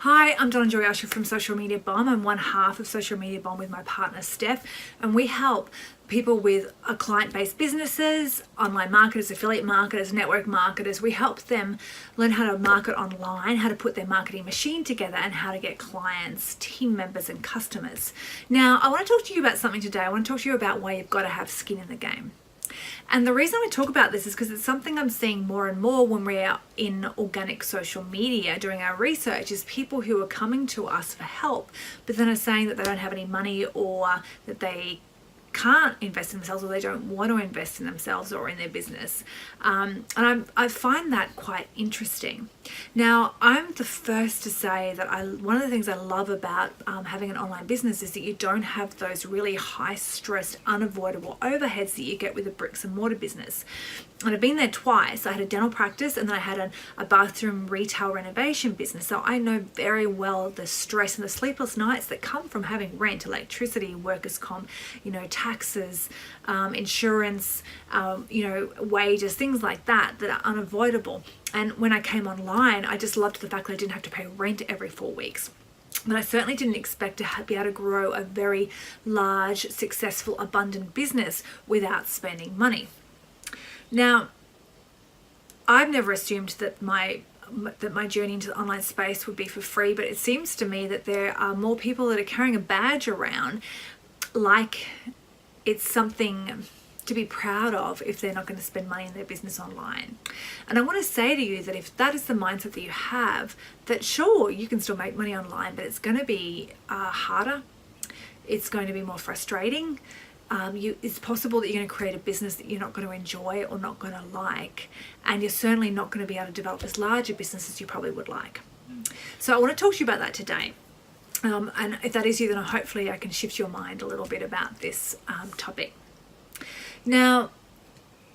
Hi, I'm Donna Joy Usher from Social Media Bomb. I'm one half of Social Media Bomb with my partner Steph, and we help people with client-based businesses, online marketers, affiliate marketers, network marketers. We help them learn how to market online, how to put their marketing machine together, and how to get clients, team members, and customers. Now, I want to talk to you about something today. I want to talk to you about why you've got to have skin in the game. And the reason I talk about this is because it's something I'm seeing more and more when we're in organic social media doing our research, is people who are coming to us for help, but then are saying that they don't have any money, or that they can't invest in themselves, or they don't want to invest in themselves or in their business. And I find that quite interesting. Now, I'm the first to say that one of the things I love about having an online business is that you don't have those really high stress, unavoidable overheads that you get with a bricks and mortar business. And I've been there twice. I had a dental practice, and then I had a bathroom retail renovation business. So I know very well the stress and the sleepless nights that come from having rent, electricity, workers' comp, taxes, insurance, wages, things like that are unavoidable. And when I came online, I just loved the fact that I didn't have to pay rent every 4 weeks. But I certainly didn't expect to be able to grow a very large, successful, abundant business without spending money. Now, I've never assumed that my journey into the online space would be for free, but it seems to me that there are more people that are carrying a badge around like it's something to be proud of if they're not going to spend money in their business online. And I want to say to you that if that is the mindset that you have, that sure, you can still make money online, but it's going to be harder. It's going to be more frustrating. It's possible that you're going to create a business that you're not going to enjoy or not going to like, and you're certainly not going to be able to develop as large a business as you probably would like. So I want to talk to you about that today. And if that is you, then hopefully I can shift your mind a little bit about this topic. Now,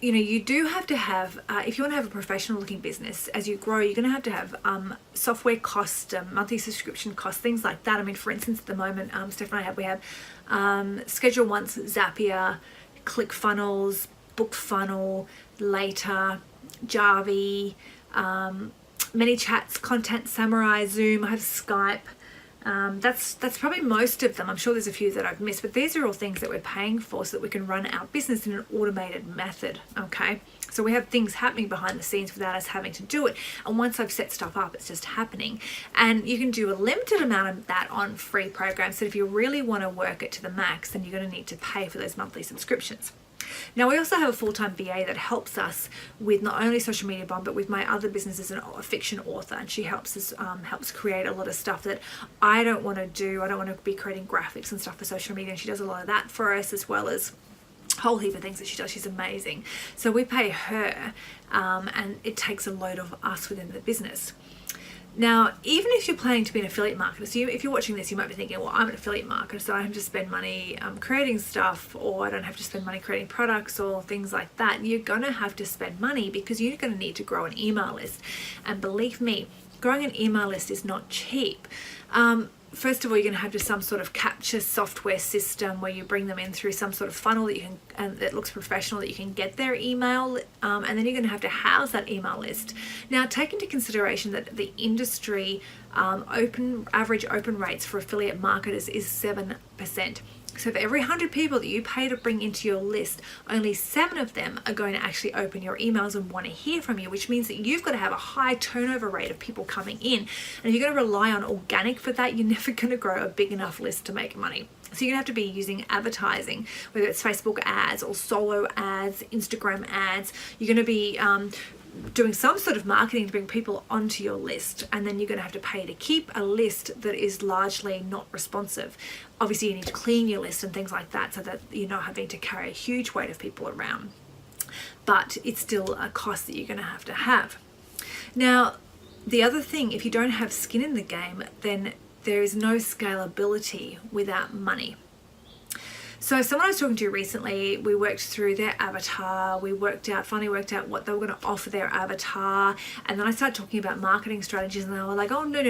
you do have to have, if you want to have a professional looking business, as you grow, you're going to have software costs, monthly subscription costs, things like that. I mean, for instance, at the moment, Steph and I we have Schedule Once, Zapier, ClickFunnels, BookFunnel, Later, Jarvee, ManyChats, Content Samurai, Zoom. I have Skype. That's probably most of them. I'm sure there's a few that I've missed, but these are all things that we're paying for so that we can run our business in an automated method. Okay, so we have things happening behind the scenes without us having to do it. And once I've set stuff up, it's just happening. And you can do a limited amount of that on free programs. So if you really want to work it to the max, then you're going to need to pay for those monthly subscriptions. Now, we also have a full-time VA that helps us with not only Social Media Bomb, but with my other business as a fiction author, and she helps us helps create a lot of stuff that I don't want to do. I don't want to be creating graphics and stuff for social media, and she does a lot of that for us, as well as a whole heap of things that she does. She's amazing. So we pay her, and it takes a load of us within the business. Now, even if you're planning to be an affiliate marketer, so if you're watching this, you might be thinking, well, I'm an affiliate marketer, so I don't have to spend money creating stuff, or I don't have to spend money creating products or things like that. You're going to have to spend money because you're going to need to grow an email list. And believe me, growing an email list is not cheap. First of all, you're going to have just some sort of capture software system where you bring them in through some sort of funnel that you can, and that looks professional, that you can get their email, and then you're going to house that email list. Now, take into consideration that the industry average open rates for affiliate marketers is 7%. So for every 100 people that you pay to bring into your list, only 7 of them are going to actually open your emails and want to hear from you, which means that you've got to have a high turnover rate of people coming in. And if you're going to rely on organic for that, you're never going to grow a big enough list to make money. So you're going to have to be using advertising, whether it's Facebook ads or solo ads, Instagram ads. You're going to be doing some sort of marketing to bring people onto your list, and then you're going to have to pay to keep a list that is largely not responsive. Obviously, you need to clean your list and things like that so that you're not having to carry a huge weight of people around. But it's still a cost that you're going to have. Now, the other thing, if you don't have skin in the game, then there is no scalability without money. So someone I was talking to recently, we worked through their avatar, finally worked out what they were going to offer their avatar, and then I started talking about marketing strategies, and they were like, oh, no,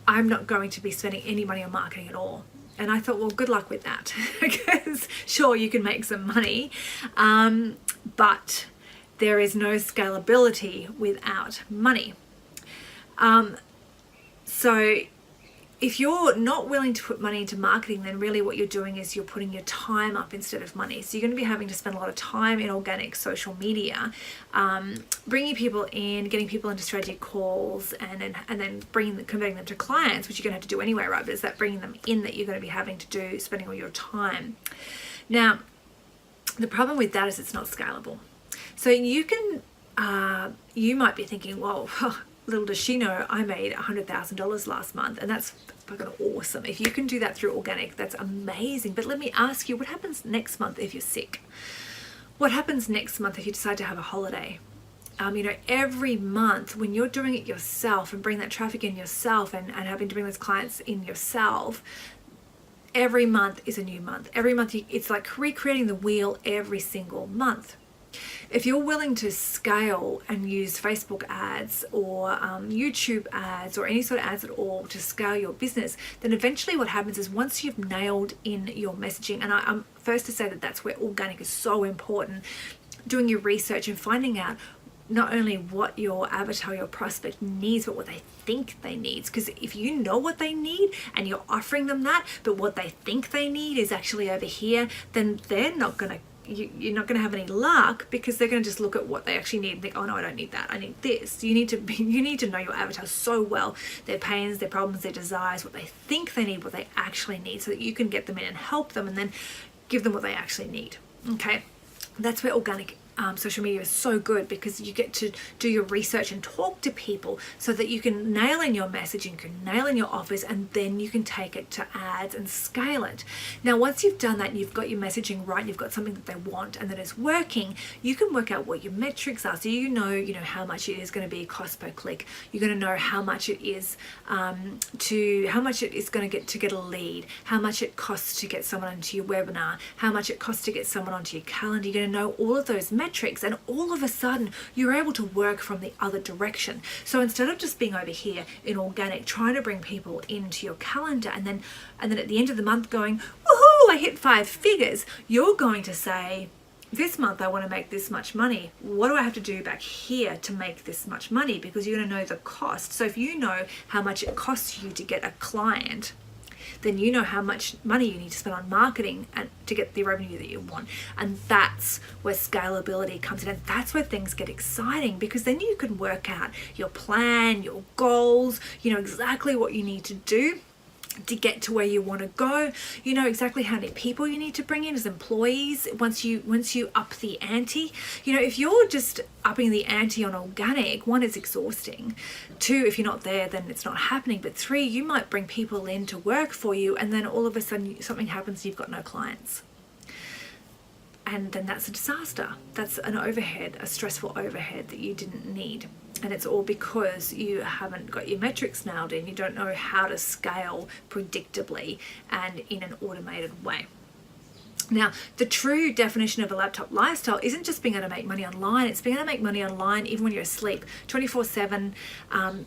I'm not going to be spending any money on marketing at all. And I thought, well, good luck with that, because sure, you can make some money, but there is no scalability without money. So if you're not willing to put money into marketing, then really what you're doing is you're putting your time up instead of money. So you're going to be having to spend a lot of time in organic social media, bringing people in, getting people into strategy calls, and then converting them to clients, which you're going to have to do anyway, right? But it's that bringing them in that you're going to be having to do, spending all your time. Now, the problem with that is it's not scalable. So you might be thinking, well, little does she know, I made $100,000 last month, and that's fucking awesome. If you can do that through organic, that's amazing. But let me ask you, what happens next month if you're sick? What happens next month if you decide to have a holiday? Every month when you're doing it yourself and bring that traffic in yourself and having to bring those clients in yourself, every month is a new month. Every month, it's like recreating the wheel every single month. If you're willing to scale and use Facebook ads or YouTube ads or any sort of ads at all to scale your business, then eventually what happens is once you've nailed in your messaging, and I'm first to say that that's where organic is so important, doing your research and finding out not only what your avatar, your prospect needs, but what they think they need. Because if you know what they need and you're offering them that, but what they think they need is actually over here, then they're not going to you're not going to have any luck, because they're going to just look at what they actually need and think, oh no, I don't need that, I need this. You need to know your avatar so well, their pains, their problems, their desires, what they think they need, what they actually need, so that you can get them in and help them and then give them what they actually need. Okay, that's where organic social media is so good, because you get to do your research and talk to people so that you can nail in your message, you can nail in your offers, and then you can take it to ads and scale it. Now, once you've done that and you've got your messaging right, you've got something that they want and that is working, you can work out what your metrics are. So you know how much it is going to be cost per click. You're going to know how much it is going to get a lead, how much it costs to get someone onto your webinar, how much it costs to get someone onto your calendar. You're going to know all of those metrics, and all of a sudden you're able to work from the other direction. So instead of just being over here in organic trying to bring people into your calendar and then at the end of the month going, woohoo, I hit 5 figures, you're going to say, this month I want to make this much money. What do I have to do back here to make this much money? Because you're going to know the cost. So if you know how much it costs you to get a client, then you know how much money you need to spend on marketing and to get the revenue that you want. And that's where scalability comes in, and that's where things get exciting, because then you can work out your plan, your goals, you know exactly what you need to do to get to where you want to go. You know exactly how many people you need to bring in as employees once you up the ante. If you're just upping the ante on organic, 1, it's exhausting. 2, if you're not there, then it's not happening. But 3, you might bring people in to work for you, and then all of a sudden something happens, you've got no clients. And then that's a disaster. That's an overhead, a stressful overhead that you didn't need. And it's all because you haven't got your metrics nailed in. You don't know how to scale predictably and in an automated way. Now, the true definition of a laptop lifestyle isn't just being able to make money online. It's being able to make money online even when you're asleep, 24/7,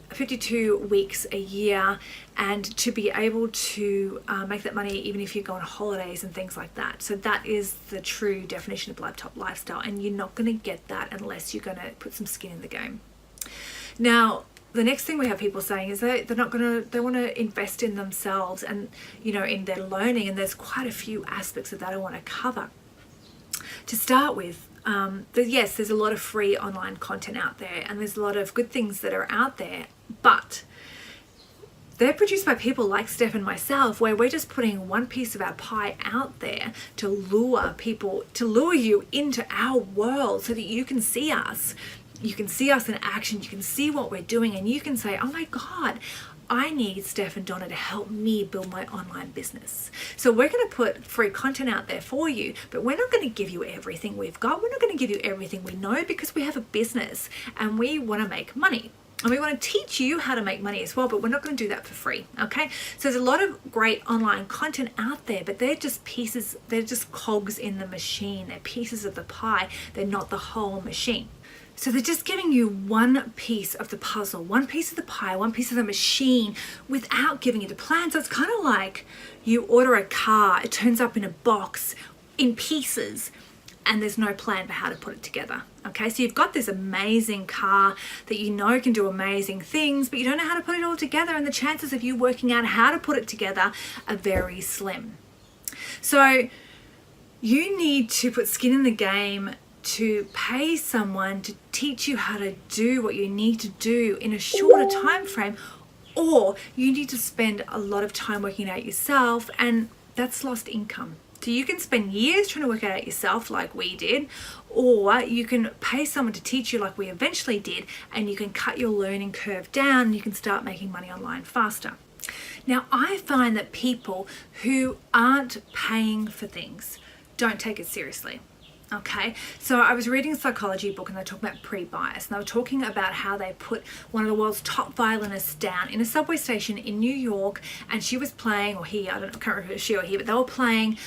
52 weeks a year, and to be able to make that money even if you go on holidays and things like that. So that is the true definition of laptop lifestyle, and you're not going to get that unless you're going to put some skin in the game. Now, the next thing we have people saying is they want to invest in themselves and, in their learning. And there's quite a few aspects of that I want to cover. To start with, yes, there's a lot of free online content out there, and there's a lot of good things that are out there, but they're produced by people like Steph and myself, where we're just putting one piece of our pie out there to lure you into our world so that you can see us. You can see us in action, you can see what we're doing, and you can say, oh my God, I need Steph and Donna to help me build my online business. So we're going to put free content out there for you, but we're not going to give you everything we've got. We're not going to give you everything we know, because we have a business and we want to make money. And we want to teach you how to make money as well, but we're not going to do that for free, okay? So there's a lot of great online content out there, but they're just pieces, they're just cogs in the machine. They're pieces of the pie. They're not the whole machine. So they're just giving you one piece of the puzzle, one piece of the pie, one piece of the machine, without giving you the plan. So it's kind of like you order a car, it turns up in a box in pieces, and there's no plan for how to put it together. Okay, so you've got this amazing car that you know can do amazing things, but you don't know how to put it all together, and the chances of you working out how to put it together are very slim. So you need to put skin in the game to pay someone to teach you how to do what you need to do in a shorter time frame, or you need to spend a lot of time working it out yourself, and that's lost income. So you can spend years trying to work it out yourself like we did, or you can pay someone to teach you like we eventually did, and you can cut your learning curve down and you can start making money online faster. Now, I find that people who aren't paying for things don't take it seriously. Okay, so I was reading a psychology book and they talk about pre-bias, and they were talking about how they put one of the world's top violinists down in a subway station in New York, and she was playing, or he, I can't remember if it was she or he, but they were playing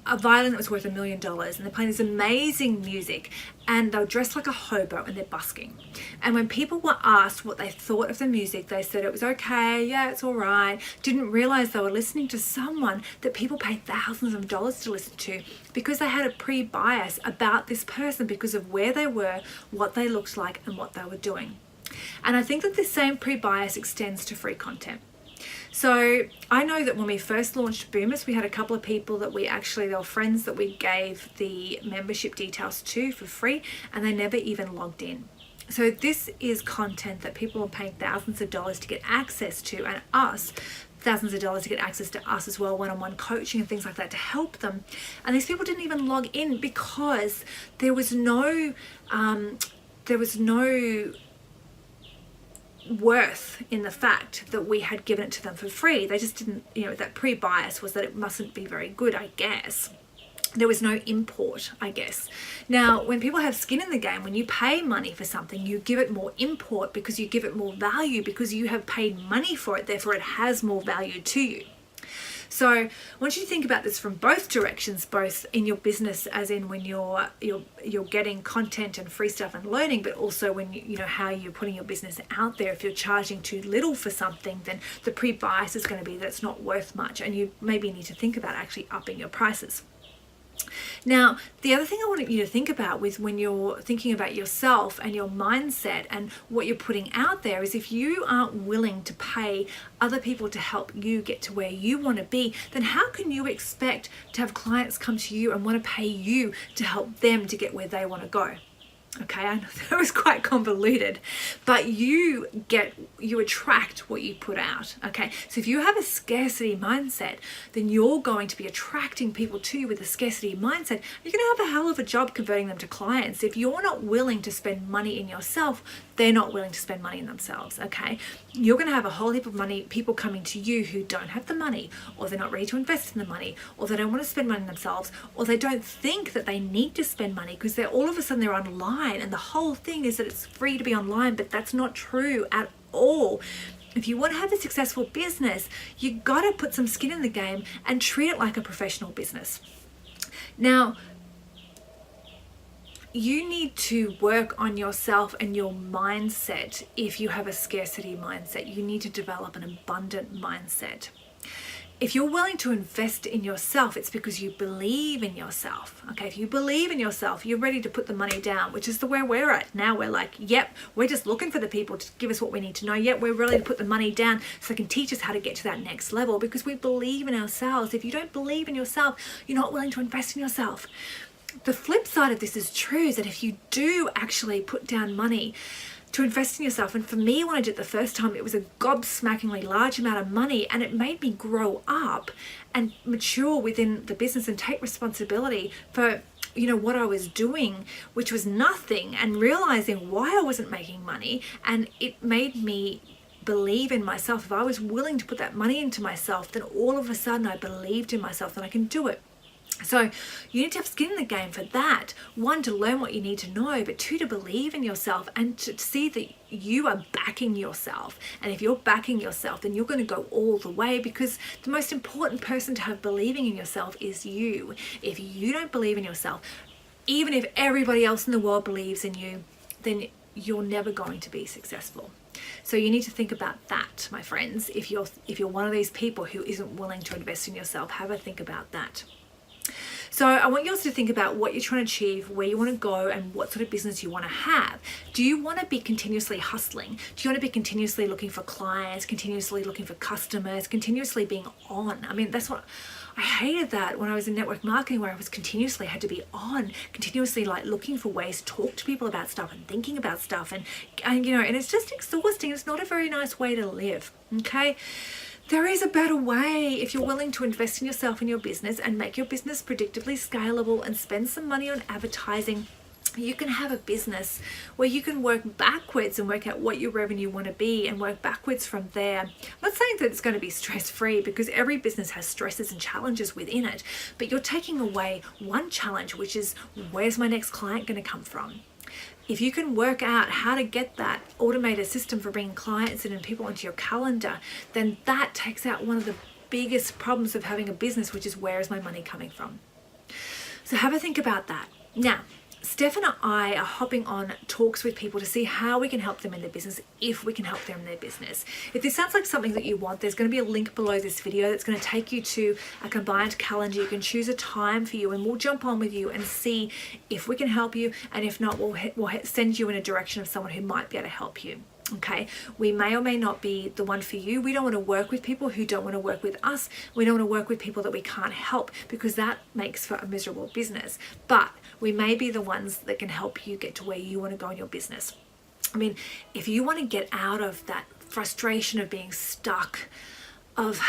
a violin that was worth $1 million, and they're playing this amazing music, and they were dressed like a hobo and they're busking. And when people were asked what they thought of the music, they said it was okay, yeah, it's all right. Didn't realize they were listening to someone that people paid thousands of dollars to listen to, because they had a pre-bias about this person because of where they were, what they looked like, and what they were doing. And I think that this same pre-bias extends to free content. So I know that when we first launched Boomers, we had a couple of people that they were friends that we gave the membership details to for free, and they never even logged in. So this is content that people are paying thousands of dollars to get access to, and us thousands of dollars to get access to us as well, one-on-one coaching and things like that to help them. And these people didn't even log in because there was no worth in the fact that we had given it to them for free. They just didn't, that pre-bias was that it mustn't be very good, I guess. There was no import, I guess. Now, when people have skin in the game, when you pay money for something, you give it more import because you give it more value, because you have paid money for it, therefore it has more value to you. So I want you to think about this from both directions, both in your business, as in when you're getting content and free stuff and learning, but also when how you're putting your business out there. If you're charging too little for something, then the pre-bias is going to be that it's not worth much, and you maybe need to think about actually upping your prices. Now, the other thing I want you to think about with when you're thinking about yourself and your mindset and what you're putting out there is, if you aren't willing to pay other people to help you get to where you want to be, then how can you expect to have clients come to you and want to pay you to help them to get where they want to go? Okay, I know that was quite convoluted, but you attract what you put out. Okay, so if you have a scarcity mindset, then you're going to be attracting people to you with a scarcity mindset. You're going to have a hell of a job converting them to clients. If you're not willing to spend money in yourself, they're not willing to spend money in themselves. Okay, you're going to have a whole heap of people coming to you who don't have the money, or they're not ready to invest in the money, or they don't want to spend money themselves, or they don't think that they need to spend money because they're all of a sudden they're online. And the whole thing is that it's free to be online, but that's not true at all. If you want to have a successful business, you got to put some skin in the game and treat it like a professional business. Now, you need to work on yourself and your mindset. If you have a scarcity mindset, you need to develop an abundant mindset. If you're willing to invest in yourself, it's because you believe in yourself. Okay, if you believe in yourself, you're ready to put the money down, which is the way we're at now. We're like, yep, we're just looking for the people to give us what we need to know. Yep, we're ready to put the money down so they can teach us how to get to that next level, because we believe in ourselves. If you don't believe in yourself, you're not willing to invest in yourself. The flip side of this is true, is that if you do actually put down money to invest in yourself, and for me, when I did it the first time, it was a gobsmackingly large amount of money, and it made me grow up and mature within the business and take responsibility for what I was doing, which was nothing, and realizing why I wasn't making money. And it made me believe in myself. If I was willing to put that money into myself, then all of a sudden I believed in myself that I can do it. So you need to have skin in the game for that. One, to learn what you need to know, but two, to believe in yourself and to see that you are backing yourself. And if you're backing yourself, then you're going to go all the way, because the most important person to have believing in yourself is you. If you don't believe in yourself, even if everybody else in the world believes in you, then you're never going to be successful. So you need to think about that, my friends. If you're one of these people who isn't willing to invest in yourself, have a think about that. So I want you also to think about what you're trying to achieve, where you want to go, and what sort of business you want to have. Do you want to be continuously hustling? Do you want to be continuously looking for clients, continuously looking for customers, continuously being on? I mean, that's what I hated, that when I was in network marketing, where I was continuously had to be on, continuously like looking for ways to talk to people about stuff and thinking about stuff, and you know, and it's just exhausting. It's not a very nice way to live. Okay. There is a better way if you're willing to invest in yourself and your business and make your business predictably scalable and spend some money on advertising. You can have a business where you can work backwards and work out what your revenue want to be and work backwards from there. I'm not saying that it's going to be stress-free, because every business has stresses and challenges within it, but you're taking away one challenge, which is, where's my next client going to come from? If you can work out how to get that automated system for bringing clients in and people onto your calendar, then that takes out one of the biggest problems of having a business, which is, where is my money coming from? So have a think about that. Now, Steph and I are hopping on talks with people to see how we can help them in their business, if we can help them in their business. If this sounds like something that you want, there's going to be a link below this video that's going to take you to a combined calendar. You can choose a time for you, and we'll jump on with you and see if we can help you, and if not, we'll send you in a direction of someone who might be able to help you. Okay, we may or may not be the one for you. We don't want to work with people who don't want to work with us. We don't want to work with people that we can't help, because that makes for a miserable business. But we may be the ones that can help you get to where you want to go in your business. I mean, if you want to get out of that frustration of being stuck, of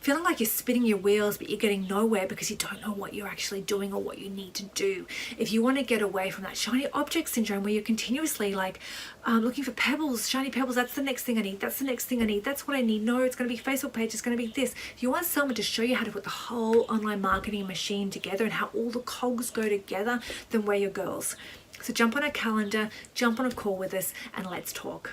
feeling like you're spinning your wheels but you're getting nowhere because you don't know what you're actually doing or what you need to do. If you want to get away from that shiny object syndrome, where you're continuously like looking for pebbles, shiny pebbles, that's the next thing I need, that's the next thing I need, that's what I need, no, it's going to be Facebook page, it's going to be this. If you want someone to show you how to put the whole online marketing machine together and how all the cogs go together, then we're your girls. So jump on a calendar, jump on a call with us, and let's talk.